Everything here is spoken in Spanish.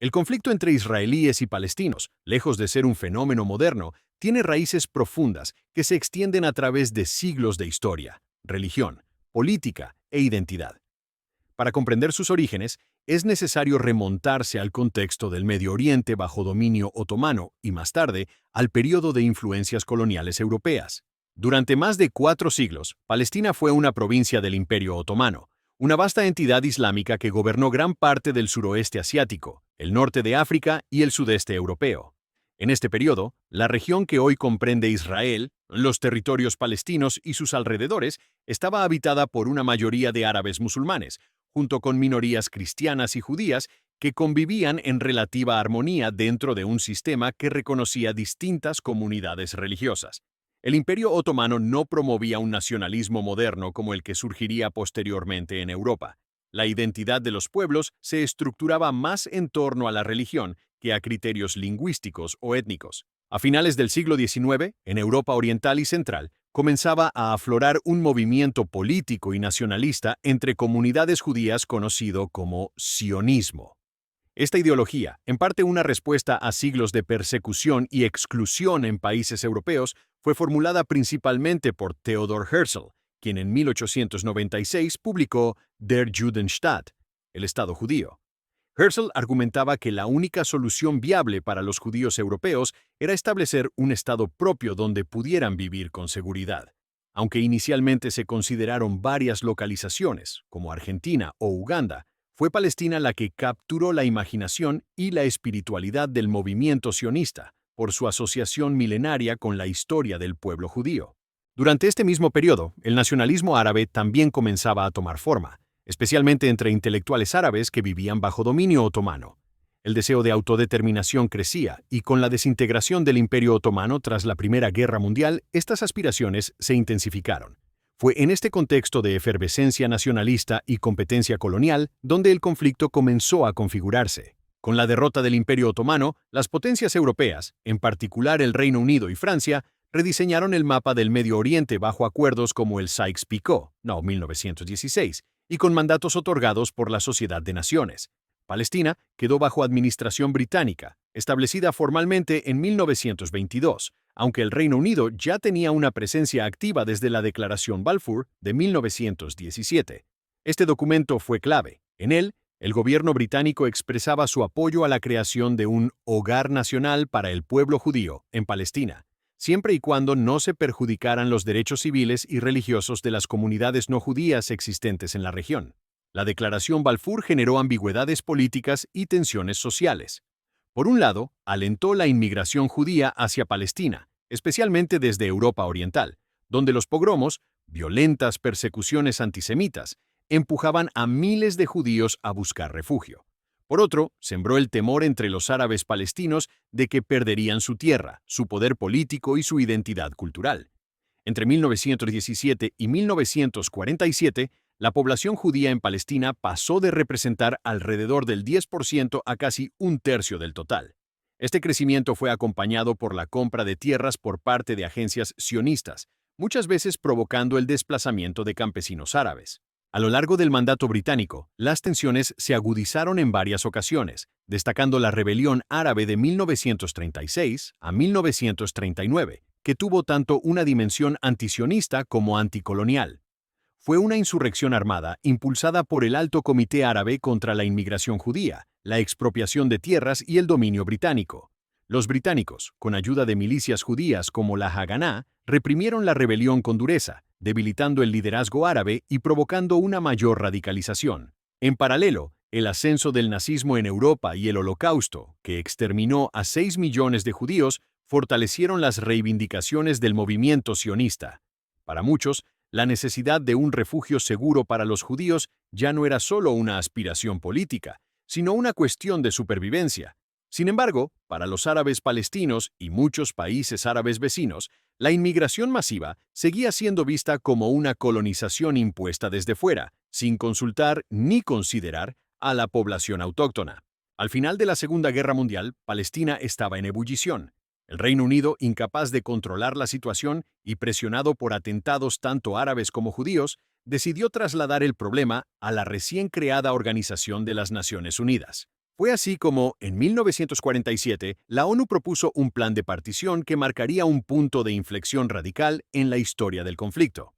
El conflicto entre israelíes y palestinos, lejos de ser un fenómeno moderno, tiene raíces profundas que se extienden a través de siglos de historia, religión, política e identidad. Para comprender sus orígenes, es necesario remontarse al contexto del Medio Oriente bajo dominio otomano y más tarde al período de influencias coloniales europeas. Durante más de 4 siglos, Palestina fue una provincia del Imperio Otomano, una vasta entidad islámica que gobernó gran parte del suroeste asiático, el norte de África y el sudeste europeo. En este periodo, la región que hoy comprende Israel, los territorios palestinos y sus alrededores, estaba habitada por una mayoría de árabes musulmanes, junto con minorías cristianas y judías que convivían en relativa armonía dentro de un sistema que reconocía distintas comunidades religiosas. El Imperio Otomano no promovía un nacionalismo moderno como el que surgiría posteriormente en Europa. La identidad de los pueblos se estructuraba más en torno a la religión que a criterios lingüísticos o étnicos. A finales del siglo XIX, en Europa Oriental y Central, comenzaba a aflorar un movimiento político y nacionalista entre comunidades judías conocido como sionismo. Esta ideología, en parte una respuesta a siglos de persecución y exclusión en países europeos, fue formulada principalmente por Theodor Herzl, quien en 1896 publicó Der Judenstaat, el Estado judío. Herzl argumentaba que la única solución viable para los judíos europeos era establecer un Estado propio donde pudieran vivir con seguridad. Aunque inicialmente se consideraron varias localizaciones, como Argentina o Uganda, fue Palestina la que capturó la imaginación y la espiritualidad del movimiento sionista, por su asociación milenaria con la historia del pueblo judío. Durante este mismo periodo, el nacionalismo árabe también comenzaba a tomar forma, especialmente entre intelectuales árabes que vivían bajo dominio otomano. El deseo de autodeterminación crecía y con la desintegración del Imperio Otomano tras la Primera Guerra Mundial, estas aspiraciones se intensificaron. Fue en este contexto de efervescencia nacionalista y competencia colonial donde el conflicto comenzó a configurarse. Con la derrota del Imperio Otomano, las potencias europeas, en particular el Reino Unido y Francia, rediseñaron el mapa del Medio Oriente bajo acuerdos como el Sykes-Picot, no 1916, y con mandatos otorgados por la Sociedad de Naciones. Palestina quedó bajo administración británica, establecida formalmente en 1922, aunque el Reino Unido ya tenía una presencia activa desde la Declaración Balfour de 1917. Este documento fue clave. En él, el gobierno británico expresaba su apoyo a la creación de un hogar nacional para el pueblo judío en Palestina, siempre y cuando no se perjudicaran los derechos civiles y religiosos de las comunidades no judías existentes en la región. La Declaración Balfour generó ambigüedades políticas y tensiones sociales. Por un lado, alentó la inmigración judía hacia Palestina, especialmente desde Europa Oriental, donde los pogromos, violentas persecuciones antisemitas, empujaban a miles de judíos a buscar refugio. Por otro, sembró el temor entre los árabes palestinos de que perderían su tierra, su poder político y su identidad cultural. Entre 1917 y 1947, la población judía en Palestina pasó de representar alrededor del 10% a casi un tercio del total. Este crecimiento fue acompañado por la compra de tierras por parte de agencias sionistas, muchas veces provocando el desplazamiento de campesinos árabes. A lo largo del mandato británico, las tensiones se agudizaron en varias ocasiones, destacando la rebelión árabe de 1936 a 1939, que tuvo tanto una dimensión antisionista como anticolonial. Fue una insurrección armada impulsada por el Alto Comité Árabe contra la inmigración judía, la expropiación de tierras y el dominio británico. Los británicos, con ayuda de milicias judías como la Haganá, reprimieron la rebelión con dureza, debilitando el liderazgo árabe y provocando una mayor radicalización. En paralelo, el ascenso del nazismo en Europa y el Holocausto, que exterminó a 6 millones de judíos, fortalecieron las reivindicaciones del movimiento sionista. Para muchos, la necesidad de un refugio seguro para los judíos ya no era solo una aspiración política, sino una cuestión de supervivencia. Sin embargo, para los árabes palestinos y muchos países árabes vecinos, la inmigración masiva seguía siendo vista como una colonización impuesta desde fuera, sin consultar ni considerar a la población autóctona. Al final de la Segunda Guerra Mundial, Palestina estaba en ebullición. El Reino Unido, incapaz de controlar la situación y presionado por atentados tanto árabes como judíos, decidió trasladar el problema a la recién creada Organización de las Naciones Unidas. Fue así como, en 1947, la ONU propuso un plan de partición que marcaría un punto de inflexión radical en la historia del conflicto.